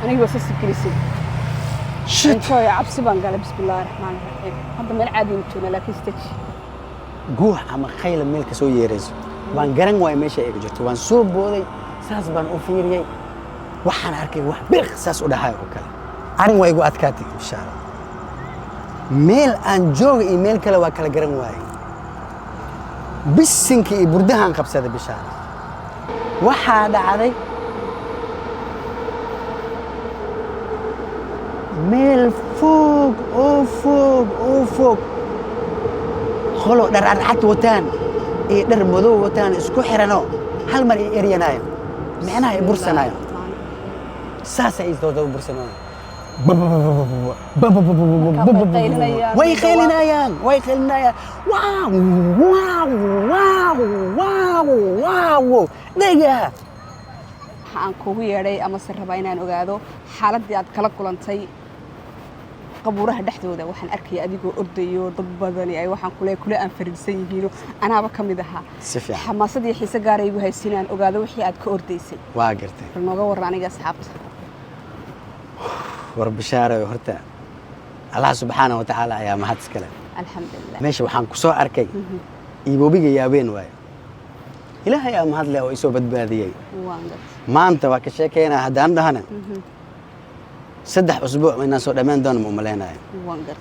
أنا بس السكريسي shit شوي عبسي بنقال بسم الله الرحمن الرحيم هذا من العادي متونا لكن استش guux ama khayl meel ka soo yeerayso waan garan waay meesha ay jirto waan soo booday saas baan u fiiriyay waxaan arkay wax biq saas u dhahay oo kale arin way igu adkaatay bishaara meel aan joogo iyo meel kale waa kala garan waay bisinka iyo burdahan qabsaday bishaara waxaa dhacday meel fog oo fog خلو در عرحت وتان إيه در مذو وتان إسكو حرنو هل مر إرينايم معناها برسنايم ساسة إزدو برسنايم وي خيلنايان واو واو واو واو واو دقا aan kugu yeeray ama se raba inaan ogaado xaaladii aad kala kulantay qabuuraha dhexdooda waxaan arkay adigoo ordayo dad badan ay waxaan kule aan fariisan yihiin anaaba kamid aha xamaasadii xiisa gaar ay igu haysinaan ogaado wixii aad ka ordaysay waa gartay nooga war aniga asxaabta war bishaaro horta Allah subhanahu wa ta'ala ayaa mahad iskale alxamdulillah meesha waxaan ku soo arkay iiboobiga yaabeen waay ilaahay ayaa mahad leh oo isoo badbaadiyay maanta waa ka sheekeynaa haddaan dhahana saddex usbuuc inaan soo dhammaan doono ma umaleynaayo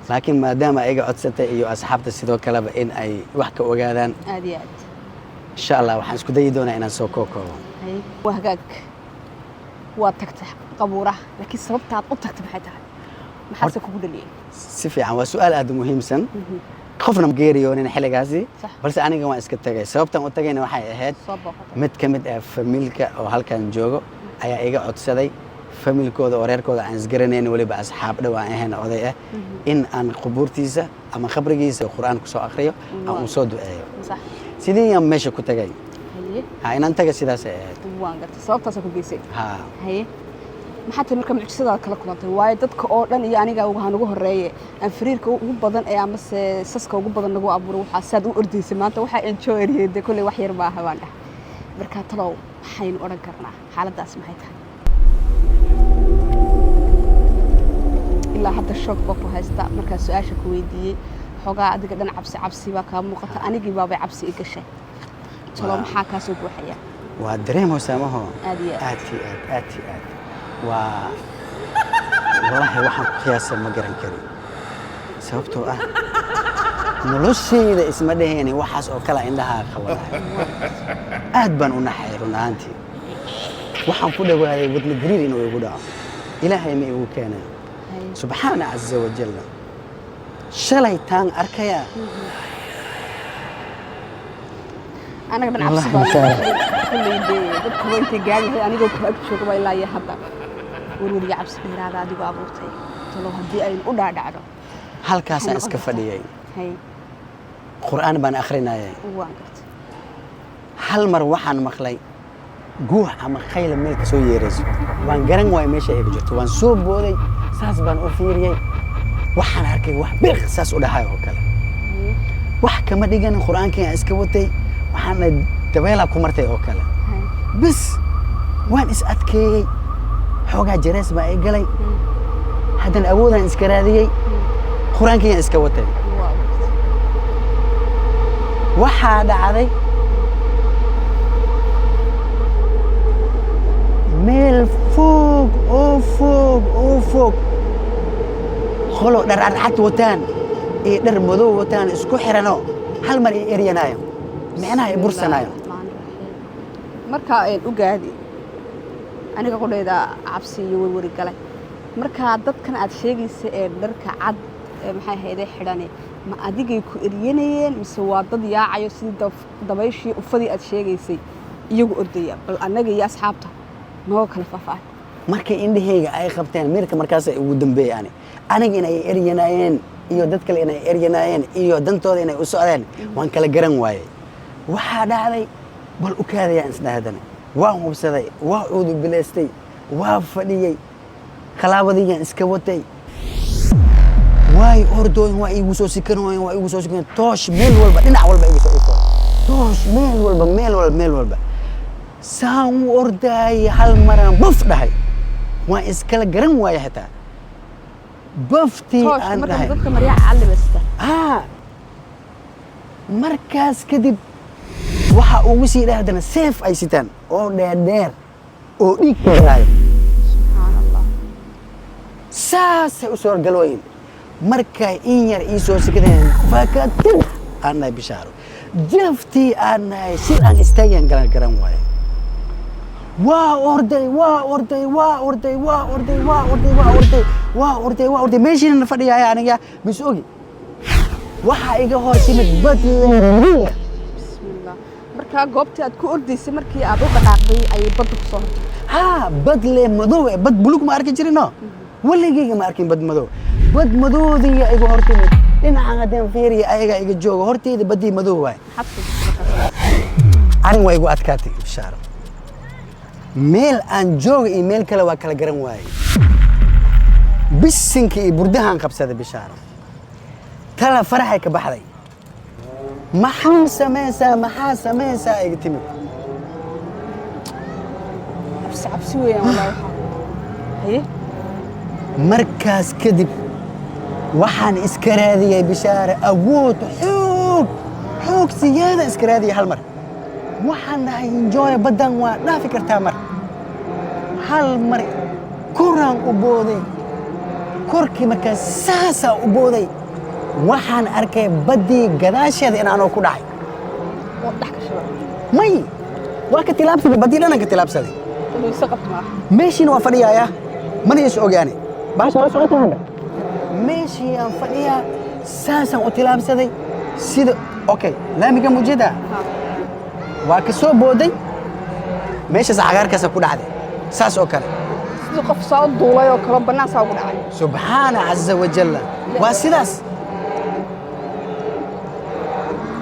laakiin maadaama ayaga codsatay iyo asxaabta sidoo kaleba in ay wax ka ogaadaan aad iyo aad insha Allah waxaan isku dayi doonaa inaan soo kookoobo waa hagaag waa tagtay qabuuraha laakiin sababta aad u tagtay maxay tahay maxaa kugu dhaliyay si fiican waa su'aal aad u muhiimsan qofna geeriyoonin xilligaasi balse aniga waan iska tagay sababtan u tagayna waxay ahayd mid ka mid ah familka oo halkan joogo ayaa iga codsaday familkooda oo reerkooda aan isgaranayn waliba asxaab dhow aan ahayn oday ah in aan qubuurtiisa ama qabrigiisa quraan ku soo akhriyo aan u soo duceeyo sidii aan meesha ku tagay inaan taga sidaas ay ahayd waan gartay sababtaas ku geysay haye maxaa marka mucjisada kala kulantay waayo dadka oo dhan iyo aniga waxaan ugu horeeyay aan fariirka ugu badan ee ama saska ugu badan nagu abuuro waxa saad u ordaysay maanta waxa enjoyed kulay wax yar baa hawaan dhax marka talow waxaynu oran karnaa xaaladaas maxay tahay ilaa hadda shock baa ku haysta marka su'aasha ku weydiiyay xogaa adiga dhan cabsi baa ka muuqata anigii baaba cabsi i gashay talow maxaa ka soo buuxaya waa dareemo saamaho aad والله waxaan ku qiyaasay ma garan karin sababtoo ah noloshayda isma dhaheeni waxaas oo kala indhaha qabanay aad baan u naxay runaantii waxaan ku dhawaaday wadna gariir inuu igu dhaco ilaahay ma igu keenay subhana azza wa jalla shalay taan arkaya anaga dhan cabsi baan kulay dadku way intay gaari anigoo ku ag joogo ilaa iyo hadda ولي عبس بيرادا ديغو ابورتay talo hadii ay u dhaadhacdo halkaas aan iska fadhiyay hay quraan baan akhrinayay waan gartay hal mar waxaan maqlay guux ama khayl meel ka soo yeerayso waan garan waay meesha ay jirto waan soo booday saas baan u fiiriyay waxaan arkay wax biq saas u dhahay oo kale wax kama dhigan quraanka iska watay waxaan dabeela ku martay oo kale bis waan is adkeeyay xogaa jarees baa ay galay haddana awoodaan iska raadiyey quraankayaan iska watay waxaa dhacday meel fog oo fog kholo dhar arxat wataan iyo dhar madow wataan isku xirano hal mar eryanayo macnaha ay bursanayo marka ay u gaadi aniga qodayda cabsi iyo warwari galay marka dadkan aad sheegaysa ee dharka cad maxay hayday xidhane ma adigay ku eryanayeen mise waa dad yaacayo sidii dabayshii ufadii aad sheegaysay iyagu ordaya bal anaga iyo asxaabta noo kala faafaan markay indhahayga ay qabteen mirka markaas ay ugu dambeeyaan aniga inay eryanayeen iyo dad kale inay eryanayeen iyo dantooda inay u socdeen waan kala garan waayay waxa dhacday bal u kaadayaan isdhahdana waan hubsaday waa udu bileestay waa fadhiyay khalaabadiyan iska watay waay ordooyin waa igu soo sikanooyin waa igu soo sikan toosh meel walba dhinac walba igu soo ifo toosh meel walba saan u orday hal maran buf dhahay waan iskala garan waaye xitaa baftii tooshka aan marka dhahay dadka maryaha callibasta haa markaas kadib waxa ugu sii dhahdana seef ay sitaan oo dheerdheer oo dhiig karaayo subxaan allah saasay u soo galooyin markay in yar ii soo sikadeen fakatid aan nahay bishaaro jaftii aan nahay si aan istaagan garan waaye waa orday meeshiina fadhiyaaya aniga mis ogi waxaa iga hor timid badle bismillah markaa goobtii aad ku ordaysay markii aad u dhaqaaqday ayay badda ku soo hortay haa badle madow bad bulug ma arki jirino waligayga ma arkin bad madow bad madowdiiya iga hor timid dhinacan haddaan fiiriya ayaga iga jooga horteyda baddii madow waay arin waa igu adkaatay bishaaro meel aan jooga iyo meel kale waa kala garan waaye bisinka iyo burdahaan qabsaday bishaaro tala faraxay ka baxday maxaa samaysaa iga timid cabsi weeyaan wallahi haye markaas kadib waxaan iska raadiyay bishaare awood xoog siyaada iska raadiyay hal mar waxaan dhahay enjoy baddan waa dhaafi kartaa mar hal mar koraan u booday korkii markaas saasaa u booday waxaan arkay baddii gadaasheeda in aanoo ku dhacay oo dhex ka shiba may waa ka tilaabsaday baddii dhanaan ka tilaabsaday wayse qabta maaha meeshiina waa fadhiyaaya mana is ogaane baasha la socota hadda meeshii aan fadhiyaa saasaan u tilaabsaday sida okay laamiga mujada waa ka soo booday meeshaas cagaarkaasa ku dhacday saas oo kale sidii qof saa u duulay oo kale bannaan saa ugu dhacay subxaana caza wajalla waa sidaas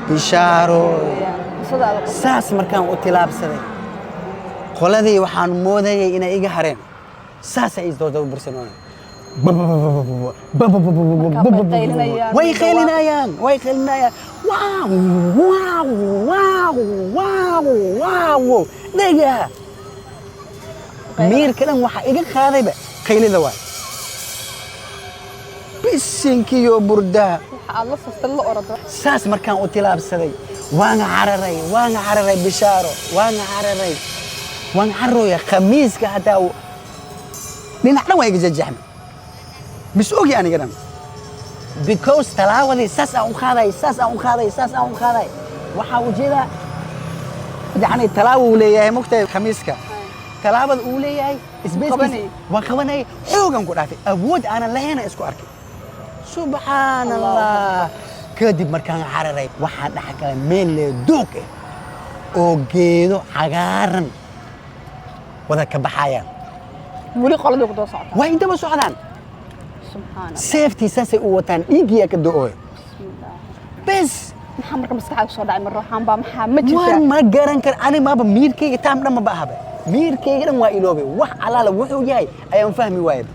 bishaaro saas markaan u tilaabsaday qoladii waxaan moodayay inay iga hareen saasay isdooda u bursanooyaan way qaylinayaan waaw dhega miirka dhan waxaa iga qaadayba qaylida waay bisinkiyo burdaa aad la sastay la orado saas markaan u tilaabsaday waan cararay bishaaro waan carooya khamiiska hataa dhinac dhan waa iga jajaxmay mis ogi aniga dhan because talaawadii saas aan u qaaday waxaa ujeedaa yani talaawa uu leeyahay mogtahay khamiiska talaabada uu leeyahay isbeeskiisa waan qabanayay xoogan ku dhaafay awood aanan lahayna isku arkay subxaan allah kadib markaan cararay waxaan dhex galay meel lee doog ah oo geedo cagaaran wada ka baxayaan weli qoladii ku daba socotaa waa intaba socdaan subxaan allah seeftii saasay u wataan dhiiggiyaa ka do-ooy bes maxaa marka maskaxda soo dhacay mar ruuxaan baa maxaa ma jirtaa war ma garan kar ani maaba miirkayga taam dhan maba ahaba miirkayga dhan waa iloobay wax alaala wuxuu yahay ayaan fahmi waayay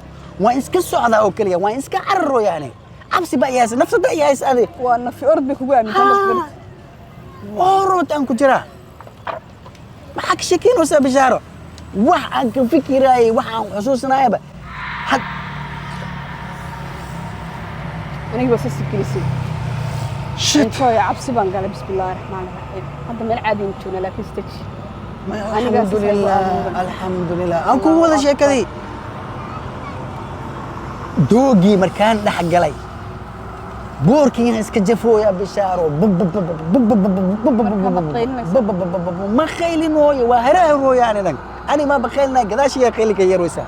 waan iska socdaa oo keliya waan iska cararo yani cabsi baa iyaas nafsada iyaas adi waa nafi orod bay kugu aaminsan orod aan ku jiraa maxaa ka sheekeynaysaa bishaaro wax aan ka fikiraayay wax aan xusuusanaayaba aniga baa sasi gelisay intoo ya cabsi baan galay bismillaahi raxmaani raxiim hadda meel caadi aan joognaa laakiin stage alxamdulilah aan ku wada sheekaday doogii markaan dhex galay boorkiina iska jafooya bishaaro ma qaylinooyo waa haraarooyaani dhan ani ma baqaylnaa gadaashiyaa qaylinka yarwaysaa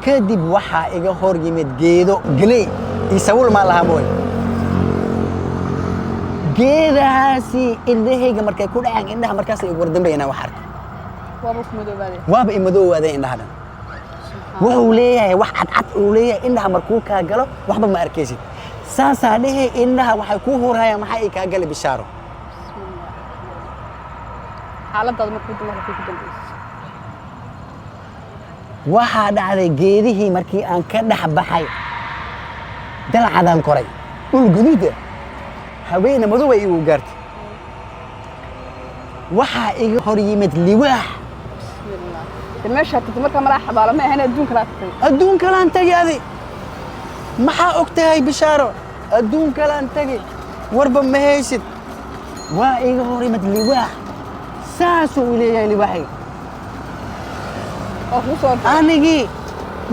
kadib waxaa iga hor yimid geedo geley iyo sawul maa lahaa mooy geedahaasi indhahayga markay ku dhacaan indhaha markaasay igu wardambayana wax arka waaba imadoowaadeen indhaha dhan wuxuu leeyahay wax cadcad uu leeyahay indhaha markuu kaa galo waxba ma arkaysid saasaa dhehe indhaha waxay kuu hurayaan maxaa ay kaa gali bishaaro xaaladaada markuu dumarka ku dambeysay waxaa dhacday geedihii markii aan ka dhex baxay dalcadaan koray dhul guduuda haweene madow ay igu gaartay waxaa iga hor yimid liwaax bismillah meesha tagtay marka mala xabaalo ma ahayn adduunka la tagtay adduunka laan tagay adi maxaa ogtahay bishaaro adduunka laan tagay warba ma haysid waa iga hor imad libaax saasuu leeyahay libaaxay oo ku soo anigii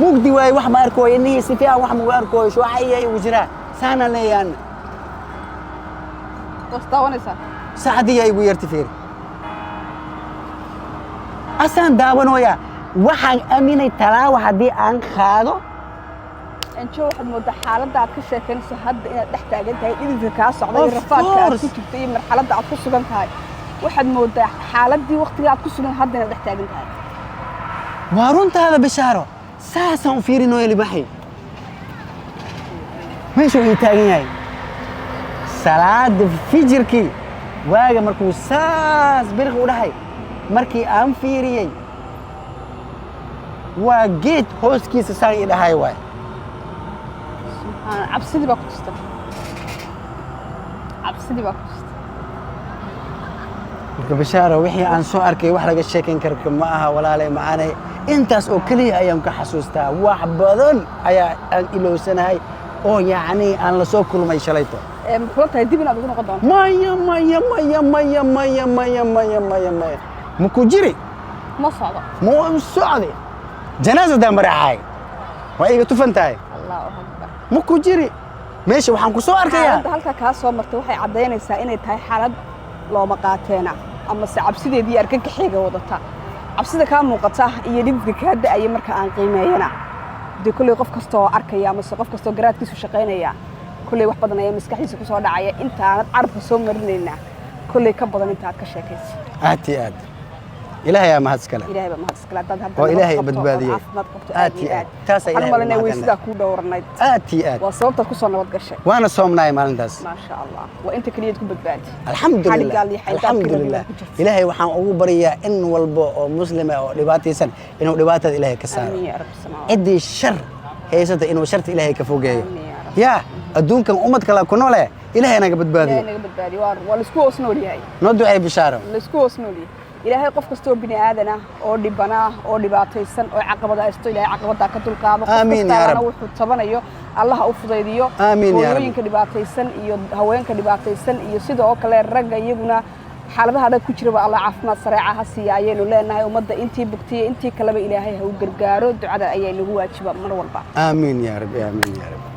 mugdi waay wax ma arkooy inii si fiican wax ma arkooy shuucayay wajira saana leeyaan toostawanaysa saacadii ay ugu yarti fiir asaan daawanooya waxaan aaminay talaawa haddii aan qaado انت واحد مود حالada aad ka sheekanayso hadda inaad dhex taagan tahay idinka ka socday rafaadka aad ku jirtay marxaladda aad ku sugan tahay waxaad moodaa xaaladii waqtiga aad ku sugan hadda inaad dhex taagan tahay waa runtaada bishaaro saasaan u fiirinooya libaaxay meesha uu taagan yahay salaada fijirkii waaga markuu saas birq u dhahay markii aan fiiriyay waa geed hooskiisa saan i dhahay waay cabsidii baa ku tustay cabsidii baa ku tustay marka bishaaro wixii aan soo arkay wax laga sheekan karo ma aha walaalay macaanay intaas oo kaliya ayaan ka xasuustaa wax badan ayaa aan ilowsanahay oo yacni aan la soo kulmay shalayto muxuu tahay dib inaad ugu noqon doonto maya ma ku jiri ma socdo ma u socdi janaasadaan baraacay waa iga tufan tahay allahu akbar ma ku jiri meesha waxaan ku soo arkayaa xaaladda halka kaa soo martay waxay caddaynaysaa inay tahay xaalad looma qaateena ama se cabsideedii argagaxeega wadata cabsida kaa muuqata iyo dhibka kaa da'aya marka aan qiimeeyana dee kulley qof kasta oo arkaya ama se qof kasta oo garaadkiisu shaqaynaya kulley wax badan ayaa maskaxdiisa ku soo dhacaya intaanad carabka soo marinaynaa kulley ka badan intaad ka sheekaysa aad iyo aad ilaahay yaa mahad iskale ilaahay baa mahad iskale haddaad hadda oo ilaahay nabad qabto, badbaadiyey. oo caafimaad qabto aad iyo aad taas ayaa waxaan u malaynayaa way sidaa kuu dhowranayd aad iyo aad waa sababtaad ku soo nabad gashay waana soomnaay maalintaas ما شاء الله وانت كليت كنت بتبادي alxamdulilah قال لي حيدان alxamdulilah كده كجرت. ilaahay waxaan ugu baryaa in walba oo muslima oo dhibaataysan inuu dhibaatada ilaahay ka saaro امين يا رب السماوات ciddii shar haysata inuu sharta ilaahay ka fogeeyo امين يا رب yaa adduunkan ummad kale ku noole ilaahay naga badbaadiyo ilaahay naga badbaadi waa la isku hoosnool yahay noo ducay bishaaro la isku hoosnool yahay ilaahay qof kasta oo bini aadan ah oo dhibana oo dhibaataysan oo caqabada haysto ilaahay caqabada ka dulqaado qof Amiin kasta ya ana Rab. wuxuu tabanayo allah ha u fudaydiyo Amiin ya Rab. hooyooyinka dhibaataysan iyo haweenka dhibaataysan iyo sidoo kale ragga iyaguna xaaladaha adag ku jiraba allah caafimaad sareeca ha siiya ayaynu leenahay ummadda intii bugtiyay intii kaleba ilaahay ha u gargaaro ducada ayaa nagu waajiba mar walba aamiin yaa rabbi aamiin yaa rabbi